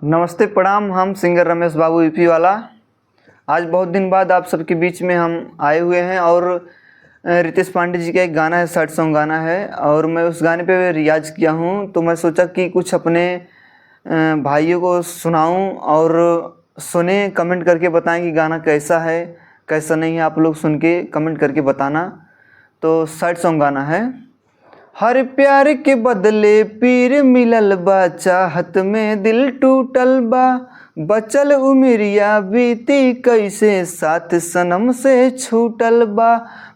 नमस्ते प्रणाम। हम सिंगर रमेश बाबू यूपी वाला। आज बहुत दिन बाद आप सबके बीच में हम आए हुए हैं और रितेश पांडे जी का एक गाना है, सैड सॉन्ग गाना है और मैं उस गाने पे रियाज़ किया हूँ। तो मैं सोचा कि कुछ अपने भाइयों को सुनाऊँ और सुने, कमेंट करके बताएं कि गाना कैसा है कैसा नहीं है। आप लोग सुन के कमेंट करके बताना। तो सैड सॉन्ग गाना है। हर प्यार के बदले पीर मिलल बा, चाहत में दिल टूटल बा, बचल उमरिया बीती कैसे साथ सनम से छूटल बा।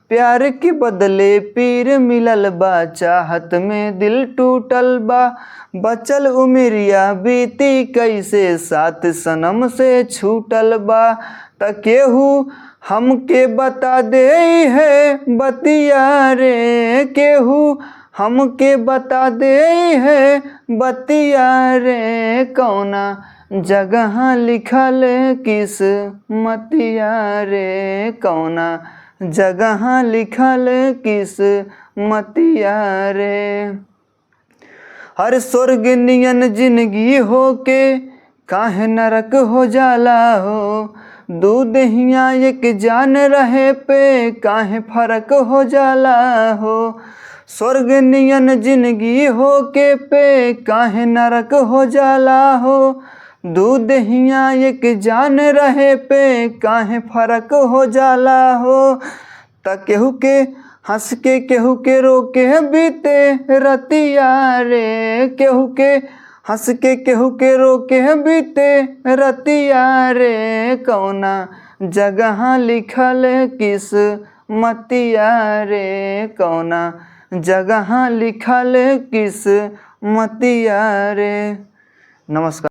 प्यार के बदले पीर मिलल बा, चाहत में दिल टूटल बा, बचल उमरिया बीती कैसे साथ सनम से छूटल बा। त केहू हमके बता दे है बतिया रे, केहू हमके बता दे है बतिया रे, कौना जगह लिखल किस्मतिया रे, कौना जगह लिखल किस्मतिया रे। हर स्वर्ग नियन जिंदगी होके काहे नरक हो जाला हो, दूध हिया एक जान रहे पे काहे फर्क हो जाला हो। स्वर्ग नियन जिंदगी होके पे काहे नरक हो जाला हो, दूध हिया एक जान रहे पे काहे फर्क हो जाला हो। त केहू के हंस के केहू के रोके बीते रतिया रे, केहू के हंस के केहू के रोके बीते रतिया रे, कौना जगह लिखल किस्मतिया रे, कौना जगह लिखल किस्मतिया रे। नमस्कार।